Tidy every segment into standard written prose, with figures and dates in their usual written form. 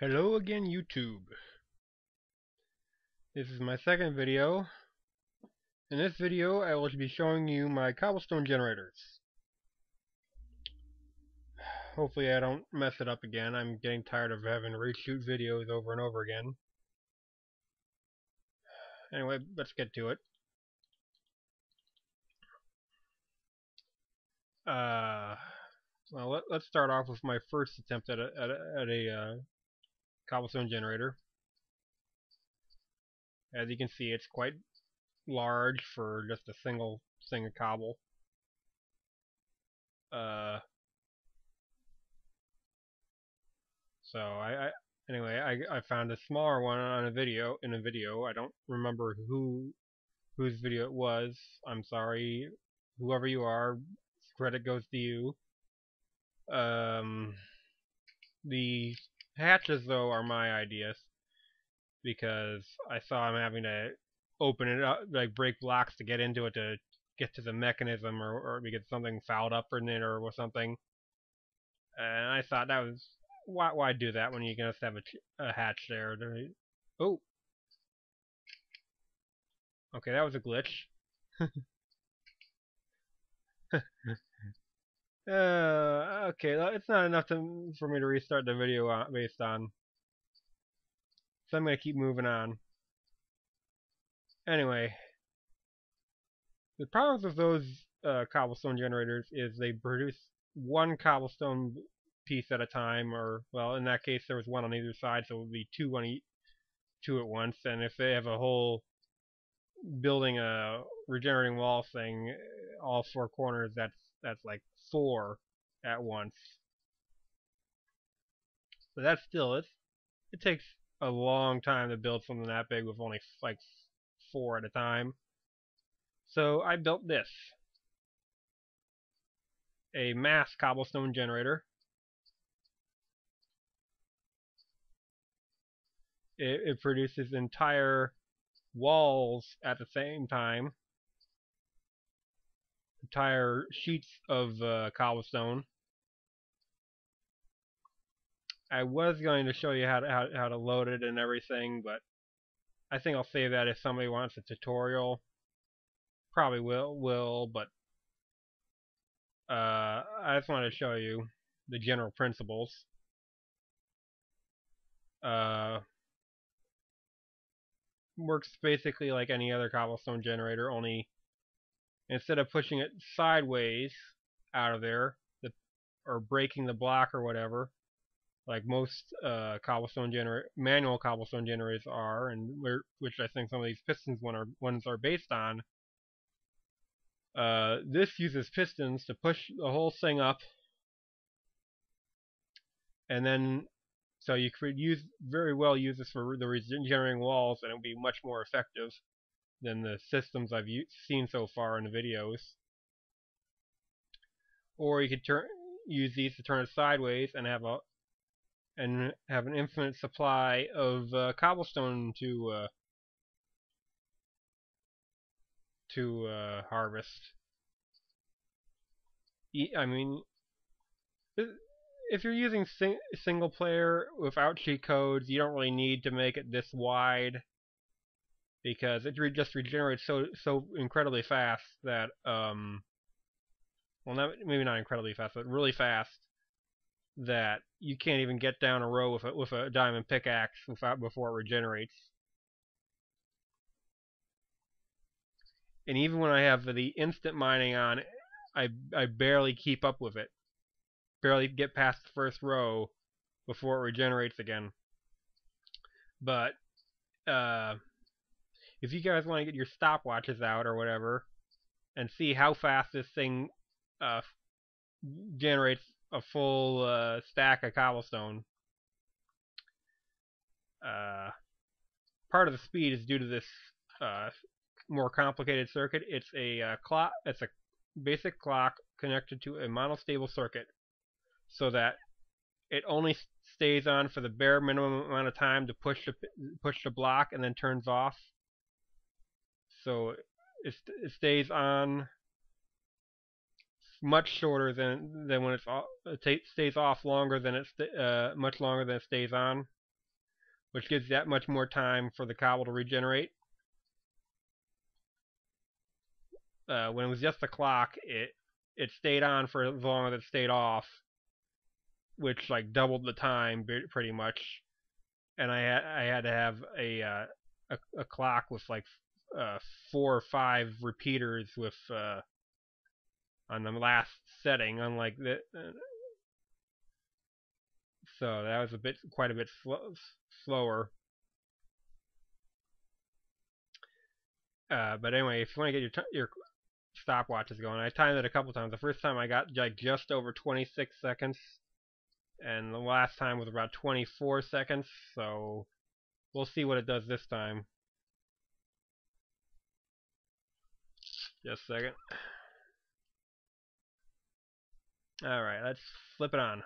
Hello again, YouTube. This is my second video. In this video, I will be showing you my cobblestone generators. Hopefully I don't mess it up again. I'm getting tired of having to reshoot videos over and over again. Anyway, let's get to it. Well, let's start off with my first attempt at a cobblestone generator. As you can see, it's quite large for just a single thing of cobble. So anyway, I found a smaller one on a video in a video. I don't remember whose video it was. I'm sorry, whoever you are. Credit goes to you. The hatches though are my ideas because I saw him having to open it up, like break blocks to get into it to get to the mechanism, or because something fouled up in it or something. And I thought that was why do that when you can just have a hatch there? Oh, okay, that was a glitch. Okay, it's not enough for me to restart the video based on. So I'm gonna keep moving on. Anyway, the problems with those cobblestone generators is they produce one cobblestone piece at a time, or well, in that case there was one on either side, so it would be two at once. And if they have a whole building a regenerating wall thing, all four corners, that's like four at once. But that's still it takes a long time to build something that big with only like four at a time. So I built this, a mass cobblestone generator. It produces entire walls at the same time, entire sheets of cobblestone. I was going to show you how to load it and everything, but I think I'll save that if somebody wants a tutorial. Probably will, but I just wanted to show you the general principles. Works basically like any other cobblestone generator, only instead of pushing it sideways out of there, or breaking the block or whatever, like most manual cobblestone generators are, and which I think some of these pistons ones are based on. This uses pistons to push the whole thing up, and then so you could very well use this for the regenerating walls, and it would be much more effective than the systems I've seen so far in the videos. Or you could use these to turn it sideways and have an infinite supply of cobblestone to harvest. I mean, if you're using single player without cheat codes, you don't really need to make it this wide, because it just regenerates so incredibly fast that well, maybe not incredibly fast, but really fast, that you can't even get down a row with a diamond pickaxe before it regenerates. And even when I have the instant mining on, I barely keep up with it. Barely get past the first row before it regenerates again. But if you guys want to get your stopwatches out or whatever and see how fast this thing generates a full stack of cobblestone, part of the speed is due to this more complicated circuit. It's a clock. It's a basic clock connected to a monostable circuit, so that it only stays on for the bare minimum amount of time to push the block, and then turns off. So it stays on much shorter than when it's off. It stays off longer than much longer than it stays on. which gives that much more time for the cobble to regenerate. When it was just the clock, it stayed on for as long as it stayed off, which like doubled the time pretty much. And I had to have a clock with like 4 or 5 repeaters with on the last setting, unlike that. So that was quite a bit slower. But anyway, if you want to get your stopwatches going, I timed it a couple times. The first time I got like just over 26 seconds, and the last time was about 24 seconds. So we'll see what it does this time. Just a second. Alright, let's flip it on.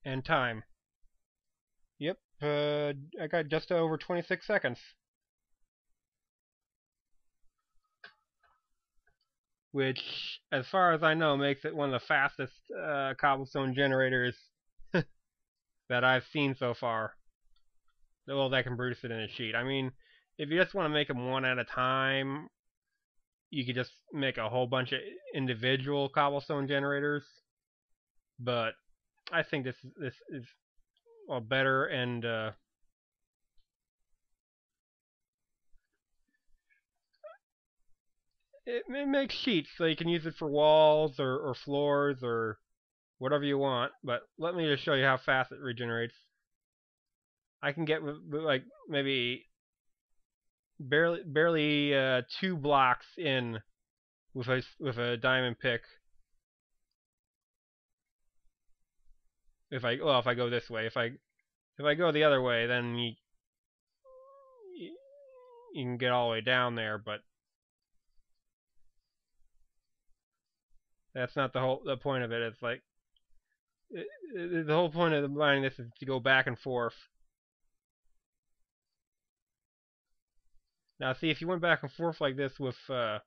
And time. Yep, I got just over 26 seconds. Which, as far as I know, makes it one of the fastest cobblestone generators that I've seen so far. Well, that can produce it in a sheet. I mean, if you just want to make them one at a time, you could just make a whole bunch of individual cobblestone generators. But I think this is well better, and it makes sheets so you can use it for walls or floors or whatever you want. But let me just show you how fast it regenerates. I can get like maybe barely 2 blocks in with a diamond pick. If I go this way, if I go the other way, then you can get all the way down there, but that's not the point of it. It's like the whole point of mining this is to go back and forth. Now, see, if you went back and forth like this with a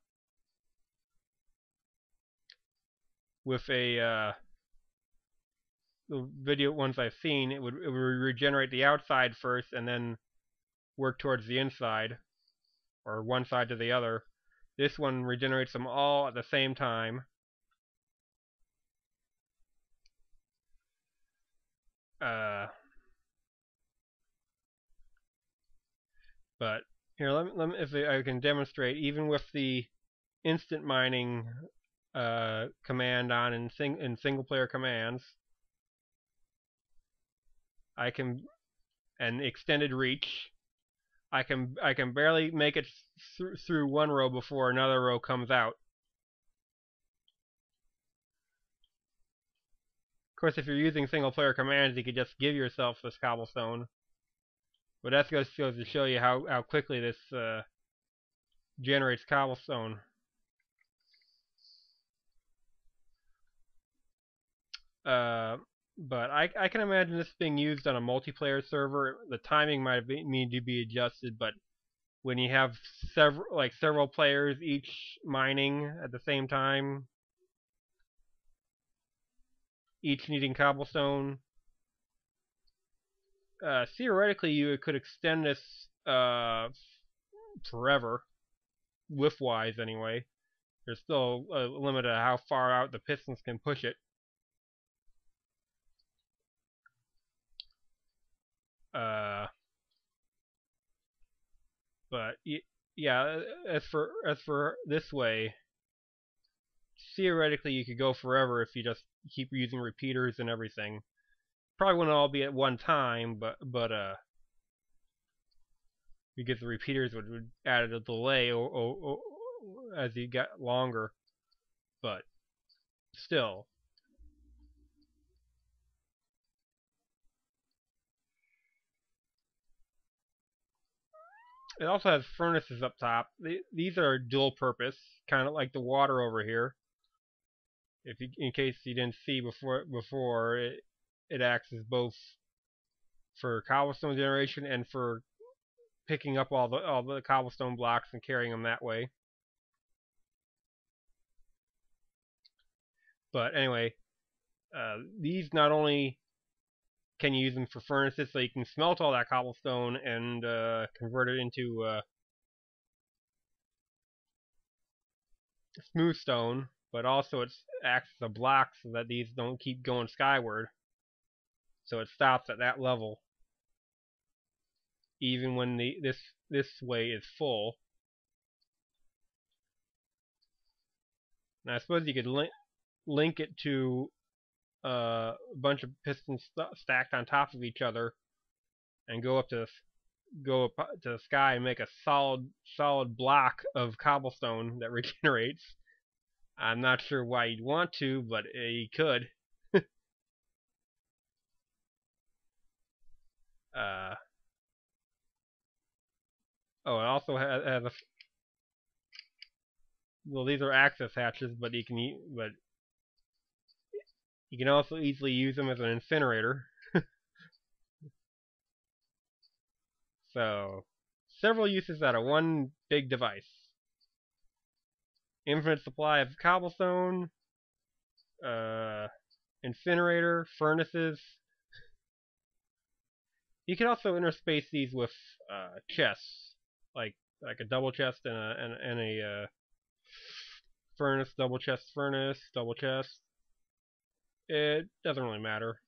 the video ones I've seen, it would regenerate the outside first and then work towards the inside, or one side to the other. This one regenerates them all at the same time. But here, let me if I can demonstrate, even with the instant mining command on in single player commands, I can, and extended reach, I can barely make it through one row before another row comes out. Of course, if you're using single player commands, you could just give yourself this cobblestone. But that goes to show you how quickly this generates cobblestone. But I can imagine this being used on a multiplayer server. The timing might need to be adjusted, but when you have several players each mining at the same time, each needing cobblestone, theoretically you could extend this forever, width-wise anyway. There's still a limit to how far out the pistons can push it. But yeah, as for this way, theoretically you could go forever if you just keep using repeaters and everything. Probably wouldn't all be at one time, but because the repeaters would add a delay as you get longer. But still, It also has furnaces up top. These are dual purpose, kind of like the water over here. If you, in case you didn't see before it acts as both for cobblestone generation and for picking up all the cobblestone blocks and carrying them that way. But anyway, these not only can you use them for furnaces, so you can smelt all that cobblestone and convert it into smooth stone, but also it acts as a block so that these don't keep going skyward. So it stops at that level, even when this way is full. Now I suppose you could link it to a bunch of pistons stacked on top of each other, and go up to the sky and make a solid block of cobblestone that regenerates. I'm not sure why you'd want to, but you could. uh, oh, it also has a well. These are access hatches, but you can also easily use them as an incinerator. So, several uses out of one big device. Infinite supply of cobblestone, uh, incinerator, furnaces. You can also interspace these with chests, like a double chest and a furnace, double chest, furnace, double chest. It doesn't really matter.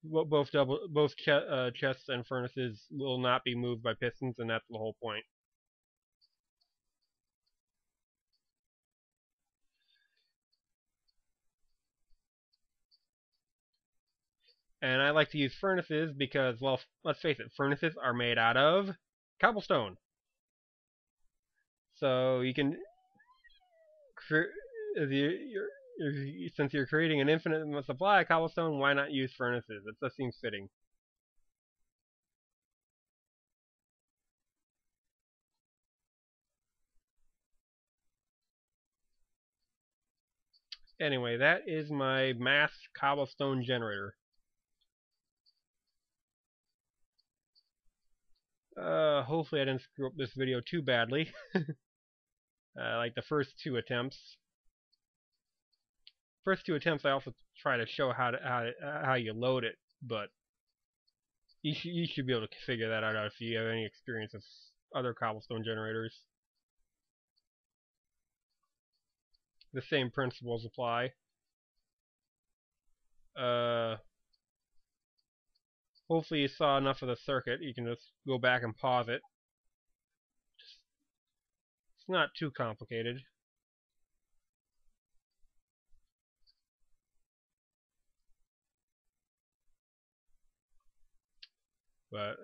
Both chests and furnaces will not be moved by pistons, and that's the whole point. And I like to use furnaces because, well, let's face it, furnaces are made out of cobblestone. So you can, since you're creating an infinite supply of cobblestone, why not use furnaces? It just seems fitting. Anyway, that is my mass cobblestone generator. Hopefully I didn't screw up this video too badly. Like the first two attempts. I also try to show how you load it, but you should be able to figure that out if you have any experience with other cobblestone generators. The same principles apply. Hopefully you saw enough of the circuit. You can just go back and pause it. It's not too complicated. But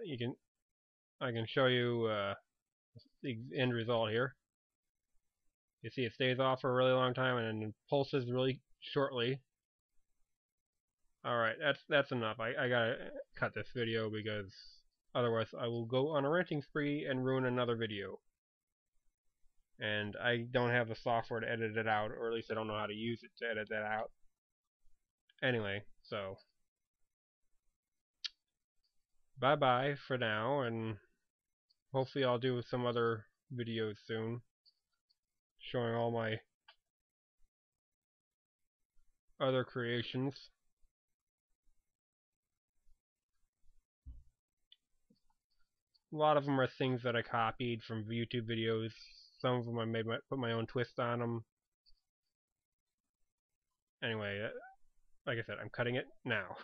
I can show you the end result here. You see it stays off for a really long time and then pulses really shortly. Alright, that's enough. I gotta cut this video because otherwise I will go on a renting spree and ruin another video. And I don't have the software to edit it out, or at least I don't know how to use it to edit that out. Anyway, so bye bye for now, and hopefully I'll do some other videos soon showing all my other creations. A lot of them are things that I copied from YouTube videos. Some of them I put my own twist on them. Anyway, like I said, I'm cutting it now.